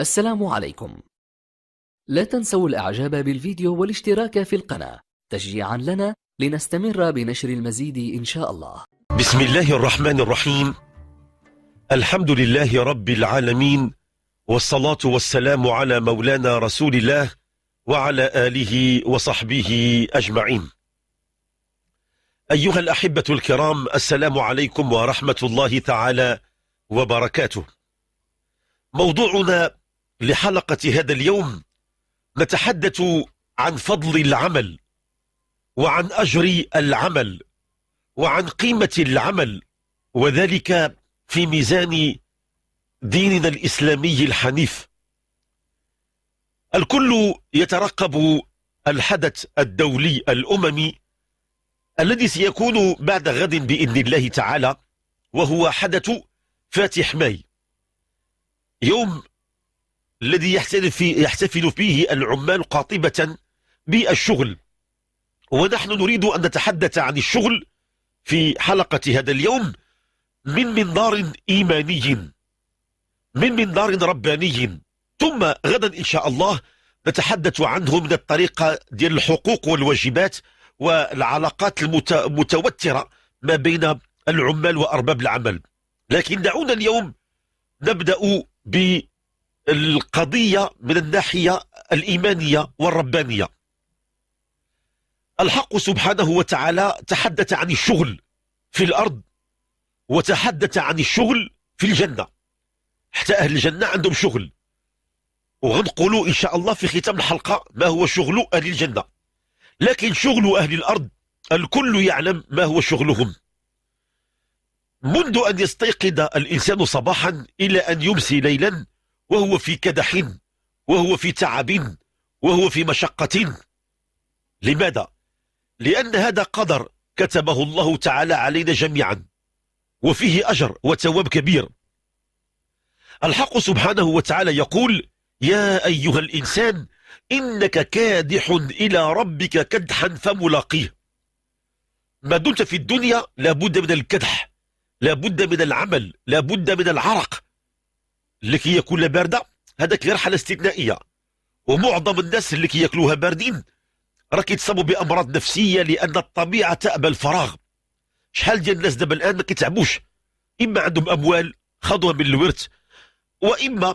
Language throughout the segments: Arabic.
السلام عليكم. لا تنسوا الإعجاب بالفيديو والاشتراك في القناة تشجيعا لنا لنستمر بنشر المزيد إن شاء الله. بسم الله الرحمن الرحيم. الحمد لله رب العالمين، والصلاة والسلام على مولانا رسول الله وعلى آله وصحبه أجمعين. أيها الأحبة الكرام، السلام عليكم ورحمة الله تعالى وبركاته. موضوعنا لحلقة هذا اليوم نتحدث عن فضل العمل، وعن أجر العمل، وعن قيمة العمل، وذلك في ميزان ديننا الإسلامي الحنيف. الكل يترقب الحدث الدولي الأممي الذي سيكون بعد غد بإذن الله تعالى، وهو حدث فاتح ماي، يوم الذي يحتفل فيه العمال قاطبة بالشغل. ونحن نريد أن نتحدث عن الشغل في حلقة هذا اليوم من منظار إيماني، من منظار رباني، ثم غدا إن شاء الله نتحدث عنه من الطريقة ديال الحقوق والواجبات والعلاقات المتوترة ما بين العمال وأرباب العمل. لكن دعونا اليوم نبدأ بالقضية من الناحية الإيمانية والربانية. الحق سبحانه وتعالى تحدث عن الشغل في الأرض، وتحدث عن الشغل في الجنة. حتى أهل الجنة عندهم شغل، وغنقولوا إن شاء الله في ختام الحلقة ما هو شغل أهل الجنة. لكن شغل أهل الأرض الكل يعلم ما هو شغلهم. منذ أن يستيقظ الإنسان صباحا إلى أن يمسي ليلا وهو في كدح، وهو في تعب، وهو في مشقة. لماذا؟ لأن هذا قدر كتبه الله تعالى علينا جميعا، وفيه أجر وثواب كبير. الحق سبحانه وتعالى يقول: يا أيها الإنسان إنك كادح إلى ربك كدحا فملاقيه. ما دمت في الدنيا لابد من الكدح، لابد من العمل، لابد من العرق لكي يكون باردة. هذاك غير حالة استثنائية، ومعظم الناس اللي كي ياكلوها باردين راك يتصابوا بأمراض نفسية، لأن الطبيعة تأبى الفراغ. شحال ديال الناس دابا الآن ما كيتعبوش، إما عندهم أموال خذوها من الورث، وإما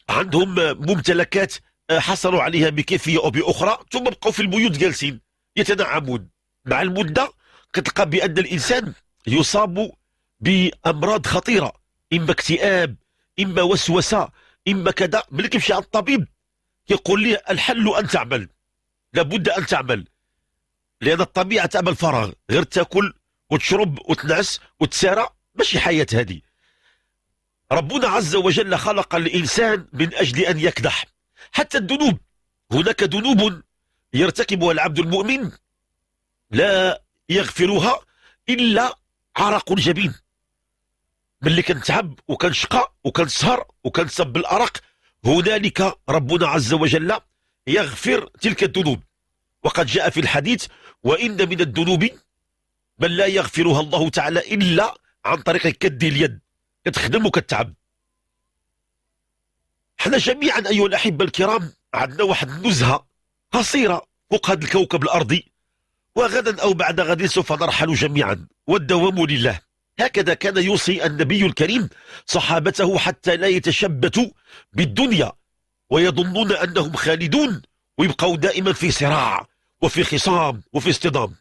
عندهم ممتلكات حصلوا عليها بكيفية أو بأخرى، ثم بقوا في البيوت جالسين يتنعمون. مع المدة كتلقى بأن الإنسان يصاب بأمراض خطيرة، إما اكتئاب، إما وسوسة، إما كذا. ملي كيمشي عند الطبيب يقول لي الحل أن تعمل، لابد أن تعمل، لأن الطبيعة تأبى الفراغ. غير تاكل وتشرب وتنعس وتسارع، ماشي حياة هذه. ربنا عز وجل خلق الإنسان من أجل أن يكدح. حتى الذنوب، هناك ذنوب يرتكبها العبد المؤمن لا يغفرها إلا عرق الجبين. ملي كنتعب وكنشقى وكنسهر وكنسب الأرق، هنالك ربنا عز وجل يغفر تلك الذنوب. وقد جاء في الحديث: وإن من الذنوب من لا يغفرها الله تعالى إلا عن طريق كد اليد. كتخدم وكتعب. حنا جميعا أيها الأحبة الكرام عندنا واحد النزهة قصيرة فوق هذا الكوكب الأرضي، وغدا أو بعد غد سوف نرحل جميعا، والدوام لله. هكذا كان يوصي النبي الكريم صحابته حتى لا يتشبتوا بالدنيا ويظنون أنهم خالدون، ويبقوا دائما في صراع وفي خصام وفي اصطدام.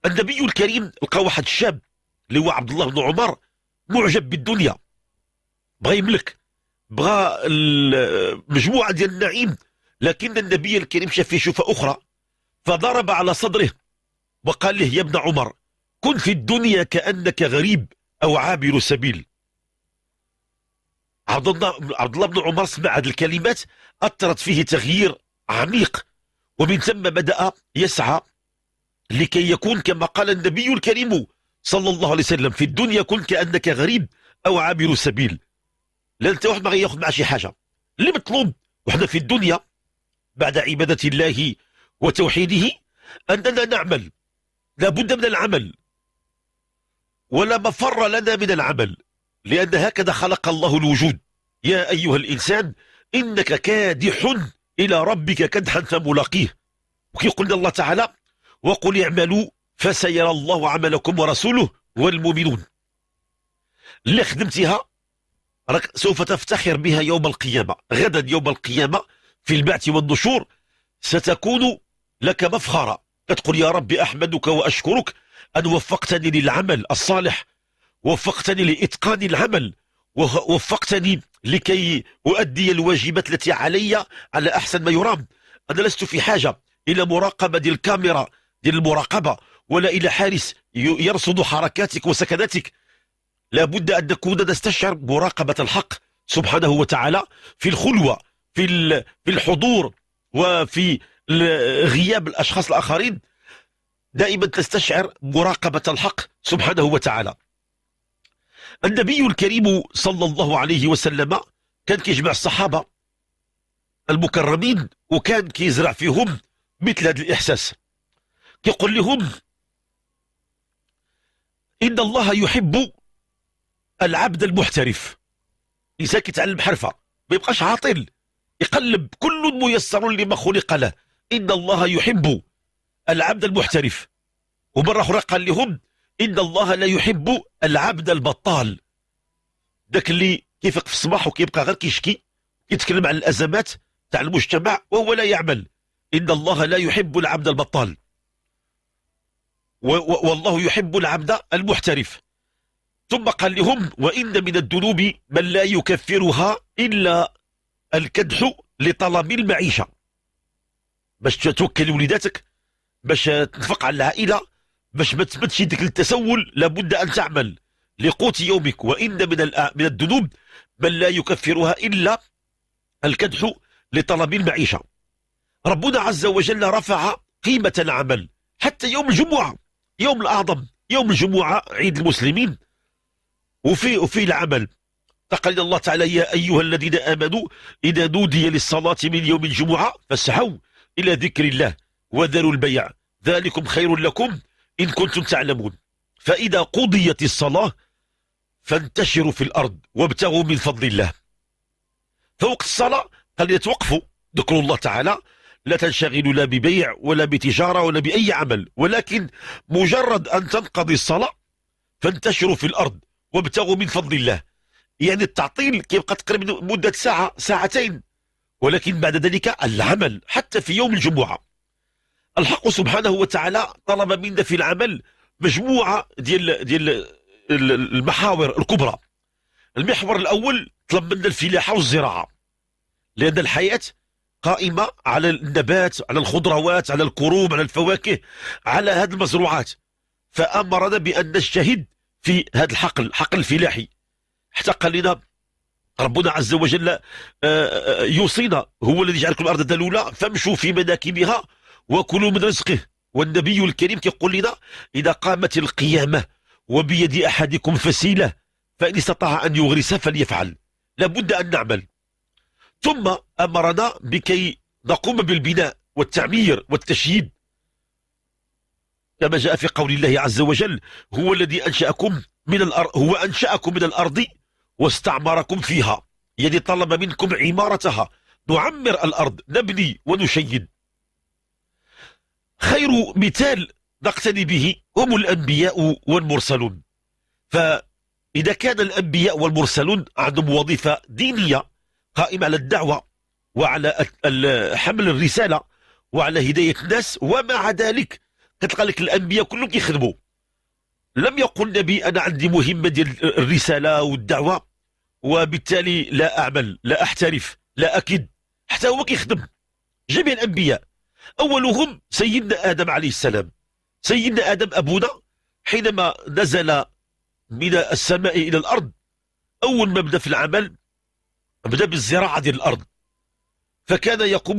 النبي الكريم لقى واحد الشاب اللي هو عبد الله بن عمر معجب بالدنيا، بغى يملك، بغى مجموعة ديال النعيم. لكن النبي الكريم شاف فيه شوفة أخرى، فضرب على صدره وقال له: يا ابن عمر، كن في الدنيا كأنك غريب أو عابر سبيل. عبد الله بن عمر سمع هذه الكلمات، أثرت فيه تغيير عميق، ومن ثم بدأ يسعى لكي يكون كما قال النبي الكريم صلى الله عليه وسلم: في الدنيا كن كأنك غريب أو عابر سبيل. لأن انت واحد ما غياخذ مع شي حاجة. اللي مطلوب وحنا في الدنيا بعد عبادة الله وتوحيده أننا نعمل، لابد من العمل، ولا مفر لنا من العمل، لأن هكذا خلق الله الوجود. يا أيها الإنسان إنك كادح إلى ربك كدحا فملاقيه. وكي قلنا الله تعالى وقل اعملوا فسيرى الله عملكم ورسوله والمؤمنون. اللي خدمتها راك سوف تفتخر بها يوم القيامة. غدا يوم القيامة في البعث والنشور ستكون لك مفخرة، تقول يا رب أحمدك وأشكرك أن وفقتني للعمل الصالح، وفقتني لإتقان العمل، ووفقتني لكي أؤدي الواجبات التي علي على أحسن ما يرام. أنا لست في حاجة إلى مراقبة ديال الكاميرا ديال المراقبة، ولا إلى حارس يرصد حركاتك وسكناتك. لابد أن نكون نستشعر مراقبة الحق سبحانه وتعالى في الخلوة، في الحضور، وفي غياب الأشخاص الآخرين. دائما تستشعر مراقبة الحق سبحانه وتعالى. النبي الكريم صلى الله عليه وسلم كان كيجمع الصحابة المكرمين، وكان كيزرع فيهم مثل هذا الإحساس. كيقول لهم إن الله يحب العبد المحترف. الإنسان كيتعلم حرفة ما يبقاش عاطل، يقلب، كل ميسر لما خلق له. إن الله يحب العبد المحترف. ومرة أخرى قال لهم إن الله لا يحب العبد البطال، داك اللي كيفيق في الصباح وكيبقى غير كيشكي، يتكلم عن الأزمات تاع المجتمع وهو لا يعمل. إن الله لا يحب العبد البطال، والله يحب العبد المحترف. ثم قال لهم وإن من الذنوب من لا يكفرها إلا الكدح لطلب المعيشة. باش توكل وليداتك، باش تنفق على العائلة، باش ما تمدش يدك للتسول، لابد أن تعمل لقوت يومك. وإن من الذنوب من لا يكفرها إلا الكدح لطلب المعيشة. ربنا عز وجل رفع قيمة العمل حتى يوم الجمعة، يوم الأعظم، يوم الجمعة عيد المسلمين، وفي العمل. قال الله تعالى يا أيها الذين آمنوا إذا نودي للصلاة من يوم الجمعة فاسعوا إلى ذكر الله وذروا البيع ذلكم خير لكم إن كنتم تعلمون. فإذا قضيت الصلاة فانتشروا في الأرض وابتغوا من فضل الله. فوقت الصلاة قال يتوقفوا، ذكروا الله تعالى، لا تنشغلوا لا ببيع ولا بتجارة ولا بأي عمل، ولكن مجرد أن تنقضي الصلاة فانتشروا في الأرض وابتغوا من فضل الله. يعني التعطيل كيبقى تقريبا مدة ساعة ساعتين، ولكن بعد ذلك العمل حتى في يوم الجمعة. الحق سبحانه وتعالى طلب منا في العمل مجموعة ديال المحاور الكبرى. المحور الأول طلب منا الفلاحة والزراعة، لأن الحياة قائمة على النبات، على الخضروات، على الكروم، على الفواكه، على هذه المزروعات. فأمرنا بأن نجتهد في هذا الحقل الفلاحي. حتى قال لنا ربنا عز وجل يوصينا هو الذي جعلكم الأرض ذلولا فامشوا في مناكبها وكلوا من رزقه. والنبي الكريم يقول لنا إذا قامت القيامة وبيد أحدكم فسيلة فإن استطاع أن يغرس فليفعل. لابد أن نعمل. ثم أمرنا بكي نقوم بالبناء والتعمير والتشييد، كما جاء في قول الله عز وجل هو الذي أنشأكم من الأرض، هو أنشأكم من الأرض واستعمركم فيها. يعني طلب منكم عمارتها، نعمر الأرض، نبني ونشيد. خير مثال نقتدي به هم الأنبياء والمرسلون. فإذا كان الأنبياء والمرسلون عندهم وظيفة دينية قائمة على الدعوة وعلى حمل الرسالة وعلى هداية الناس، ومع ذلك كتلقى لك الأنبياء كلهم كيخدموا. لم يقل النبي أنا عندي مهمة ديال الرسالة والدعوة وبالتالي لا أعمل، لا أحترف، لا أكد. حتى هو كيخدم. جميع الأنبياء أولهم سيدنا آدم عليه السلام. سيدنا آدم أبونا حينما نزل من السماء إلى الأرض أول ما بدأ في العمل بدأ بالزراعة ديال الأرض، فكان يقوم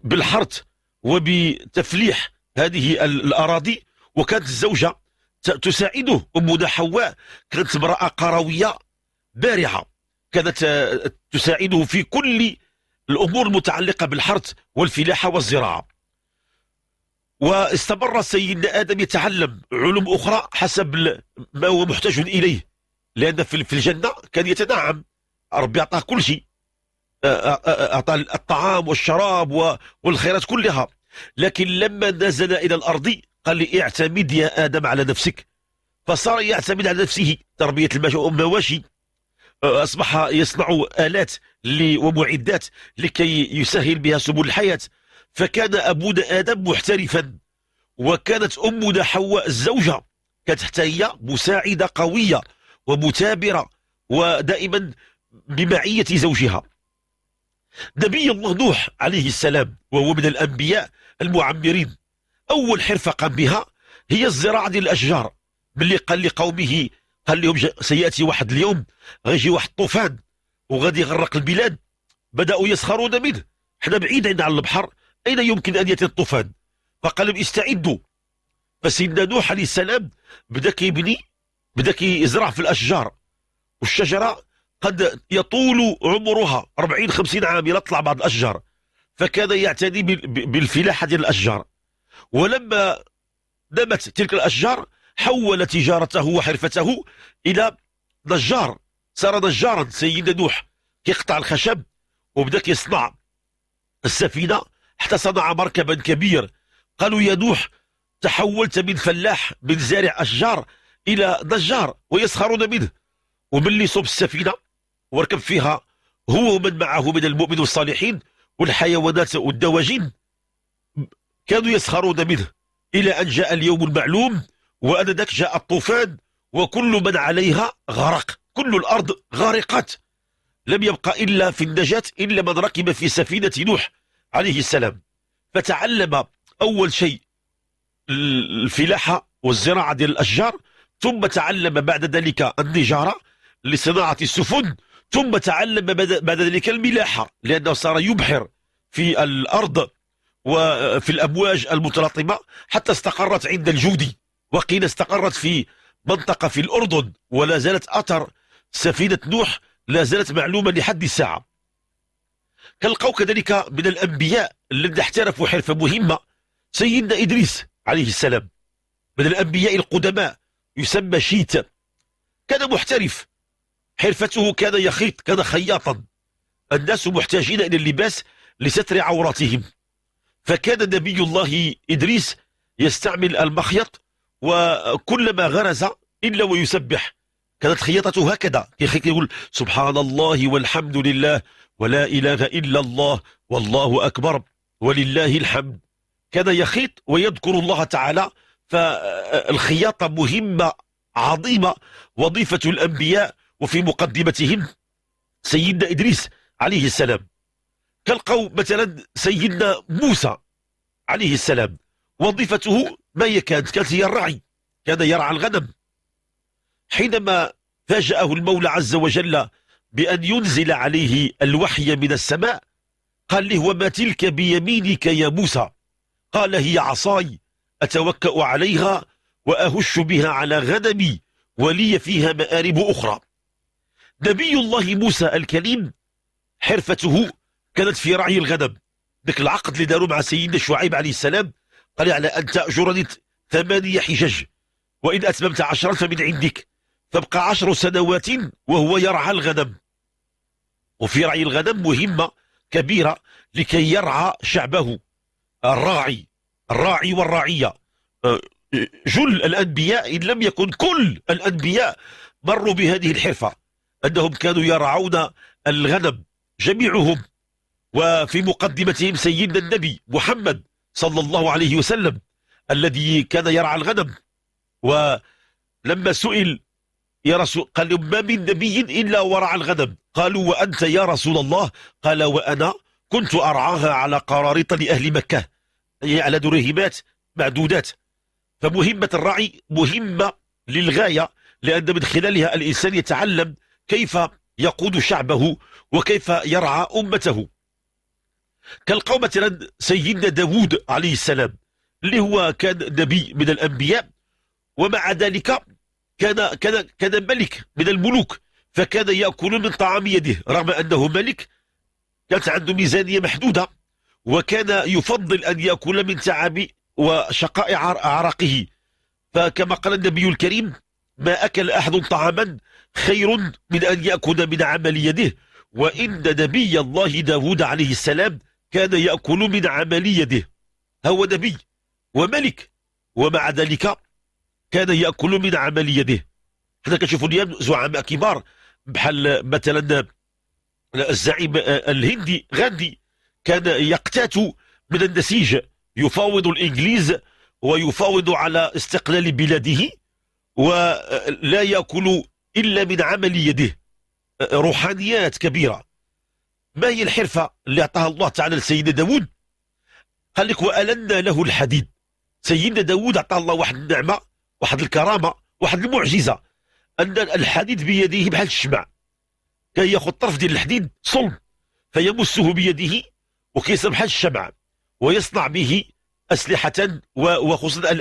بالحرث وبتفليح هذه الأراضي. وكانت الزوجة تساعده. أمنا حواء كانت امرأة قروية بارعة، كانت تساعده في كل الأمور المتعلقة بالحرث والفلاحة والزراعة. واستمر سيدنا آدم يتعلم علوم أخرى حسب ما هو محتاج إليه، لأن في الجنة كان يتنعم ربي أعطاه كل شيء، أعطاه الطعام والشراب والخيرات كلها، لكن لما نزل إلى الأرض قال لي اعتمد يا آدم على نفسك، فصار يعتمد على نفسه، تربية المواشي، أصبح يصنع آلات ومعدات لكي يسهل بها سبل الحياة. فكان أبونا آدم محترفا، وكانت أمنا حواء الزوجة كانت حتى هي مساعدة قوية ومثابرة ودائما بمعية زوجها. نبي الله نوح عليه السلام وهو من الأنبياء المعمرين، أول حرفة قام بها هي الزراعة ديال الأشجار. ملي قال لقومه، قال لهم سيأتي واحد اليوم غيجي واحد الطوفان وغادي يغرق البلاد، بدأوا يسخرون منه، حنا بعيدين عن البحر، أين يمكن أن يأتي الطوفان؟ فقال لهم استعدوا. فسيدنا نوح عليه السلام بدأ كيبني، بدأ كيزرع في الأشجار، والشجرة قد يطول عمرها 40-50 عام إلى تطلع بعض الأشجار، فكان يعتني بالفلاحة ديال الأشجار. ولما نمت تلك الأشجار حول تجارته وحرفته إلى نجار، صار نجارا سيدنا نوح، كيقطع الخشب وبدأ كيصنع السفينة حتى صنع مركبا كبير. قالوا يا نوح تحولت من فلاح من زارع أشجار إلى نجار، ويسخرون منه. وملي صوب السفينة وركب فيها هو ومن معه من المؤمنين والصالحين والحيوانات والدواجن، كانوا يسخرون منه، إلى أن جاء اليوم المعلوم، وأنذاك جاء الطوفان وكل من عليها غرق، كل الأرض غارقت، لم يبقى إلا في النجاة إلا من ركب في سفينة نوح عليه السلام. فتعلم أول شيء الفلاحة والزراعة ديال الأشجار، ثم تعلم بعد ذلك النجارة لصناعة السفن، ثم تعلم بعد ذلك الملاحة، لأنه صار يبحر في الأرض وفي الأمواج المتلاطمة حتى استقرت عند الجودي، وقيل استقرت في منطقة في الأردن، ولا زالت أثر سفينة نوح لا زالت معلومة لحد الساعة. كالقوا كذلك من الأنبياء الذين احترفوا حرفة مهمة سيدنا إدريس عليه السلام، من الأنبياء القدماء، يسمى شيت، كان محترف، حرفته كان يخيط، كان خياطا. الناس محتاجين إلى اللباس لستر عوراتهم، فكان نبي الله إدريس يستعمل المخيط، وكلما غرز إلا ويسبح. كانت خياطته هكذا، يقول سبحان الله والحمد لله ولا إله إلا الله والله أكبر ولله الحمد. كان يخيط ويذكر الله تعالى. فالخياطة مهمة عظيمة، وظيفة الأنبياء، وفي مقدمتهم سيدنا إدريس عليه السلام. كالقوا مثلا سيدنا موسى عليه السلام، وظيفته ما كانت هي الرعي، كان يرعى الغنم. حينما فاجأه المولى عز وجل بأن ينزل عليه الوحي من السماء، قال له وما تلك بيمينك يا موسى؟ قال هي عصاي أتوكأ عليها وأهش بها على غنمي ولي فيها مآرب أخرى. نبي الله موسى الكريم حرفته كانت في رعي الغنم. ذاك العقد اللي داروا مع سيدنا شعيب عليه السلام، قال على أن تأجرني 8 حجج وإن أتممت 10 فمن عندك، فابقى 10 سنوات وهو يرعى الغنم. وفي رعي الغنم مهمة كبيرة لكي يرعى شعبه، الراعي والراعية. جل الأنبياء إن لم يكن كل الأنبياء مروا بهذه الحرفة، أنهم كانوا يرعون الغنم جميعهم، وفي مقدمتهم سيدنا النبي محمد صلى الله عليه وسلم الذي كان يرعى الغنم. ولما سئل يا رسول، قال لهم ما من نبي إلا ورعى الغنم، قالوا وأنت يا رسول الله؟ قال وأنا كنت أرعاها على قراريط لأهل مكة، يعني على درهمات معدودات. فمهمة الرعي مهمة للغاية، لأن من خلالها الإنسان يتعلم كيف يقود شعبه وكيف يرعى أمته. كالقوم مثلا سيدنا داود عليه السلام، اللي هو كان نبي من الأنبياء، ومع ذلك كان ملك من الملوك، فكان يأكل من طعام يده رغم أنه ملك. كانت عنده ميزانية محدودة، وكان يفضل أن يأكل من تعب وشقاء عرقه. فكما قال النبي الكريم ما أكل أحد طعاما خير من أن يأكل من عمل يده، وإن نبي الله داود عليه السلام كان يأكل من عمل يده. هو نبي وملك، ومع ذلك كان يأكل من عمل يده. حنا كنشوفوا اليوم زعماء كبار بحال مثلا الزعيم الهندي غاندي كان يقتات من النسيج، يفاوض الإنجليز ويفاوض على استقلال بلاده، ولا يأكل إلا من عمل يده. روحانيات كبيرة. ما هي الحرفة اللي أعطاها الله تعالى لسيدنا داود؟ قال لك وألنا له الحديد. سيدنا داود أعطاه الله واحد النعمة، واحد الكرامة، واحد المعجزة، أن الحديد بيده بحال الشمع. كان ياخذ طرف ديال الحديد صلب فيمسه بيده وكيصير بحال الشمع، ويصنع به أسلحة وخصوصا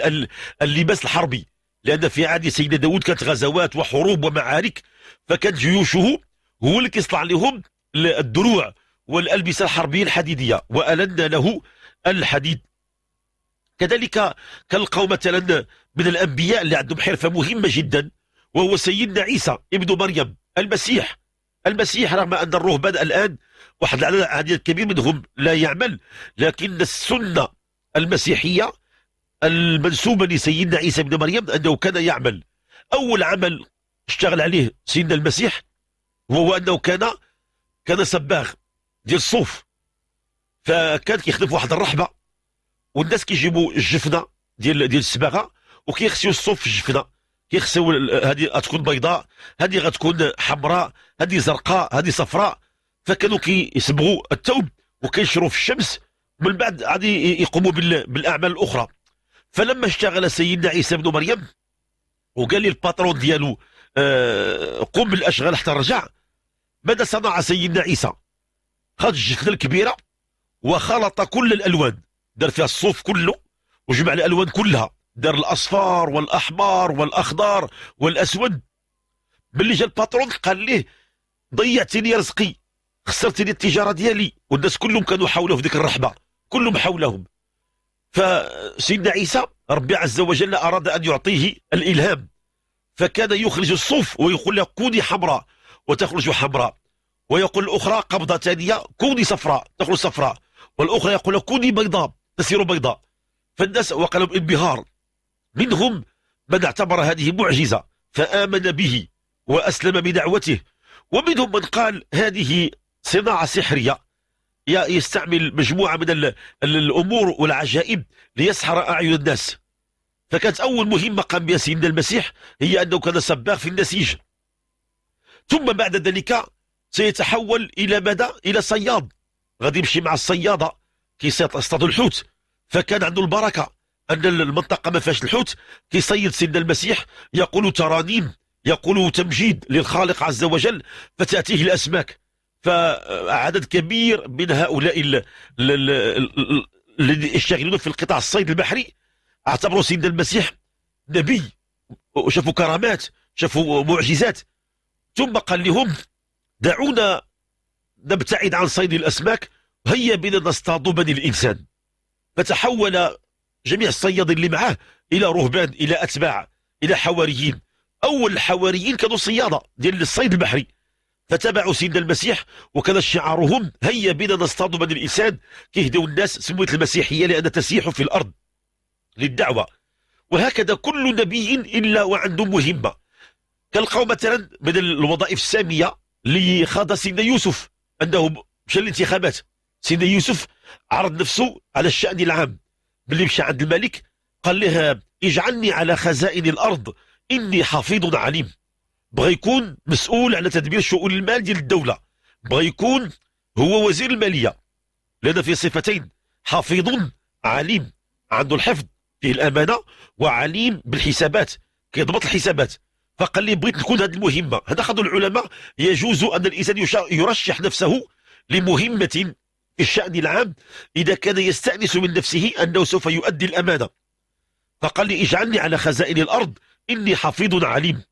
اللباس الحربي، لأن في عهد سيدنا داود كانت غزوات وحروب ومعارك، فكانت جيوشه هو اللي كيصنع لهم الدروع والألبسة الحربية الحديدية. وألنا له الحديد. كذلك كنلقاو مثلا من الأنبياء اللي عندهم حرفة مهمة جدا، وهو سيدنا عيسى ابن مريم المسيح رغم أن الرهبان الآن واحد العدد كبير منهم لا يعمل، لكن السنة المسيحية المنسوبة لسيدنا عيسى بن مريم أنه كان يعمل. أول عمل اشتغل عليه سيدنا المسيح وهو أنه كان صباغ ديال الصوف، فكان كيخدم في واحد الرحبة، والناس كيجيبوا الجفنة ديال الصباغة وكيغسيو الصوف في الجفنة، كيغسيو هذه غتكون بيضاء، هذه غتكون حمراء، هذه زرقاء، هذه صفراء. فكانوا كيصبغوا الثوب وكينشروا في الشمس، من بعد غادي يقوموا بالاعمال الاخرى. فلما اشتغل سيدنا عيسى بن مريم وقال لي الباترون ديالو قم بالاشغال حتى رجع، ماذا صنع سيدنا عيسى؟ خد الجفنه الكبيره وخلط كل الالوان، دار فيها الصوف كله وجمع الالوان كلها، دار الاصفار والاحمر والاخضر والاسود. باللي جا الباترون قال ليه ضيعتني رزقي، خسرتني التجاره ديالي، والناس كلهم كانوا حوله في ذيك الرحبه، كلهم حولهم. فسيدنا عيسى ربي عز وجل اراد ان يعطيه الالهام، فكان يخرج الصوف ويقول له كوني حمراء وتخرج حمراء، ويقول الاخرى قبضه ثانيه كوني صفراء تخرج صفراء، والاخرى يقول كوني بيضاء تصير بيضاء. فالناس وقالوا بانبهار، منهم من اعتبر هذه معجزه فامن به واسلم بدعوته، ومنهم من قال هذه صناعه سحريه، يستعمل مجموعه من الامور والعجائب ليسحر اعين الناس. فكانت اول مهمه قام بها سيدنا المسيح هي انه كان صباغ في النسيج، ثم بعد ذلك سيتحول الى ماذا؟ الى صياد، غادي يمشي مع الصياده كيصطادوا الحوت. فكان عنده البركه ان المنطقه ما فيهاش الحوت، كيصيد سيدنا المسيح، يقول ترانيم، يقول تمجيد للخالق عز وجل، فتاتيه الاسماك. فعدد كبير من هؤلاء الذين يشتغلون في القطاع الصيد البحري اعتبروا سيدنا المسيح نبي، وشافوا كرامات، شافوا معجزات. ثم قال لهم دعونا نبتعد عن صيد الاسماك، هيا بنا نصطاد بني الانسان. فتحول جميع الصيادين اللي معاه الى رهبان، الى اتباع، الى حواريين. اول الحواريين كانوا صياده ديال الصيد البحري، فتبعوا سيدنا المسيح، وكان شعارهم هيا بنا نصطاد بني الانسان، كيهدوا الناس. سميت المسيحيه لان تسيح في الارض للدعوه. وهكذا كل نبي الا وعنده مهمه. كنلقاو مثلا من الوظائف الساميه اللي خاضها سيدنا يوسف، انه مشى للانتخابات. سيدنا يوسف عرض نفسه على الشأن العام، باللي مشى عند الملك قال له اجعلني على خزائن الارض اني حفيظ عليم. بغى يكون مسؤول على تدبير شؤون المال ديال الدوله، بغى يكون هو وزير الماليه، لان في صفتين: حفيظ عليم، عنده الحفظ فيه الامانه، وعليم بالحسابات كيضبط الحسابات. فقال لي بغيت نكون هذه المهمه. هذا خذوا العلماء يجوز ان الانسان يرشح نفسه لمهمه في الشأن العام اذا كان يستأنس من نفسه انه سوف يؤدي الامانه. فقال لي اجعلني على خزائن الارض اني حفيظ عليم.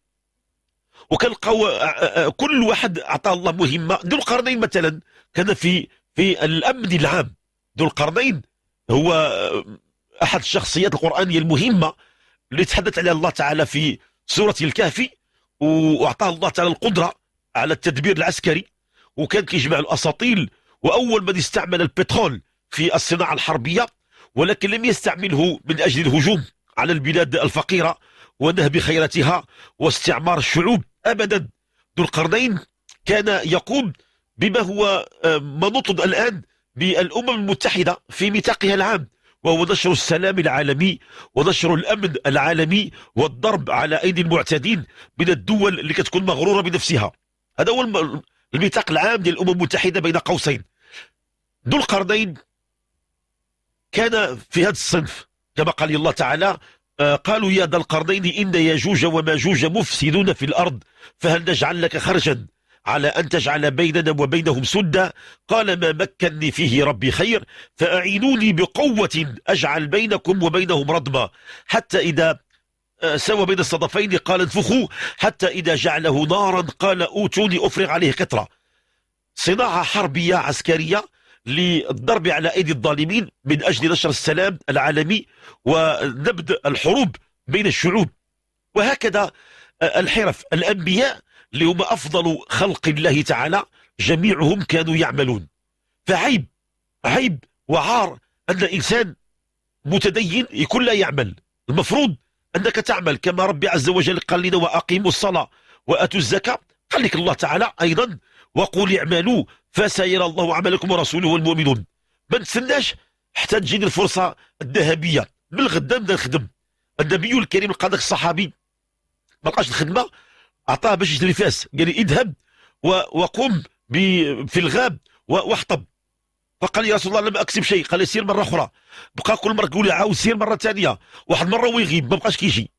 وكنلقاو كل واحد اعطاه الله مهمه. ذو القرنين مثلا كان في الامن العام. ذو القرنين هو احد الشخصيات القرانيه المهمه اللي تحدث عليها الله تعالى في سوره الكهف، وأعطاه الله تعالى القدرة على التدبير العسكري، وكان كيجمع الأساطيل، وأول من استعمل البترول في الصناعة الحربية، ولكن لم يستعمله من أجل الهجوم على البلاد الفقيرة ونهب خيراتها واستعمار الشعوب أبدا. ذو القرنين كان يقوم بما هو منوط الآن بالأمم المتحدة في ميثاقها العام، وهو نشر السلام العالمي ونشر الأمن العالمي والضرب على أيدي المعتدين من الدول اللي كتكون مغرورة بنفسها. هذا هو الميثاق العام ديال الأمم المتحدة بين قوسين. ذو القرنين كان في هذا الصنف، كما قال الله تعالى: قالوا يا ذا القرنين إن ياجوج وماجوج مفسدون في الأرض فهل نجعل لك خرجا على أن تجعل بيننا وبينهم سدا قال ما مكنني فيه ربي خير فأعينوني بقوة أجعل بينكم وبينهم ردما حتى إذا سوى بين الصدفين قال انفخوا حتى إذا جعله نارا قال أوتوني أفرغ عليه قطرة. صناعة حربية عسكرية للضرب على أيدي الظالمين من أجل نشر السلام العالمي ونبذ الحروب بين الشعوب. وهكذا الحرف، الأنبياء اللي هم أفضل خلق الله تعالى جميعهم كانوا يعملون. فعيب عيب وعار أن إنسان متدين يكون لا يعمل. المفروض أنك تعمل كما ربي عز وجل قال لنا: وأقيموا الصلاة وأتوا الزكاة. قال لك الله تعالى أيضا: وقل اعملوا فسيرى الله عملكم ورسوله والمؤمنون. ما نتسناش حتى تجيني الفرصة الذهبية من الغدا نبدا نخدم. النبي الكريم لقى ذاك الصحابي ما لقاش الخدمة، أعطاه باش يشتري فاس، قال لي اذهب وقم في الغاب واحطب. فقال يا رسول الله لم أكسب شيء. قال سير مرة أخرى. بقى كل مرة يقول عاود سير مرة ثانية، واحد مرة ويغيب ما بقاش كيجي.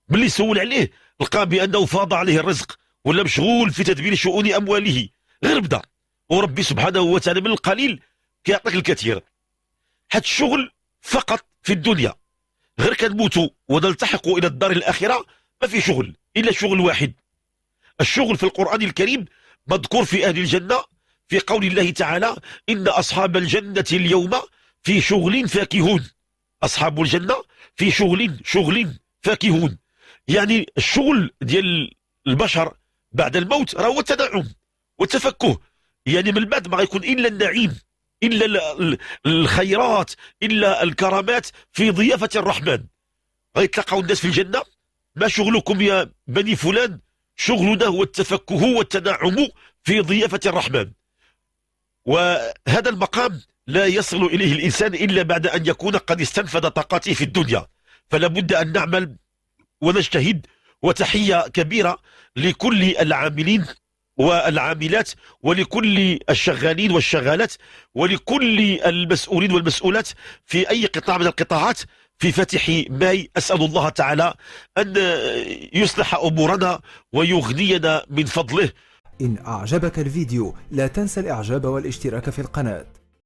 ملي سول عليه لقى بأنه فاض عليه الرزق ولا مشغول في تدبير شؤون أمواله. غير بدا وربي سبحانه وتعالى من القليل كيعطيك الكثير. هاد الشغل فقط في الدنيا، غير كنموتوا ونلتحقوا إلى الدار الآخرة ما في شغل إلا شغل واحد. الشغل في القرآن الكريم مذكور في أهل الجنة في قول الله تعالى: إن أصحاب الجنة اليوم في شغل فاكهون. أصحاب الجنة في شغل فاكهون. يعني الشغل ديال البشر بعد الموت راه هو التنعم والتفكه. يعني من بعد ما غيكون إلا النعيم، إلا الخيرات، إلا الكرامات في ضيافة الرحمن. غيتلقاو الناس في الجنة: ما شغلكم يا بني فلان؟ شغلنا هو التفكه والتنعم في ضيافة الرحمن. وهذا المقام لا يصل إليه الإنسان إلا بعد أن يكون قد استنفذ طاقته في الدنيا. فلا بد أن نعمل ونجتهد. وتحية كبيرة لكل العاملين والعاملات ولكل الشغالين والشغالات ولكل المسؤولين والمسؤولات في أي قطاع من القطاعات في فتح ماي. أسأل الله تعالى أن يصلح أمورنا ويغنينا من فضله. إن أعجبك الفيديو لا تنسى الإعجاب والاشتراك في القناة.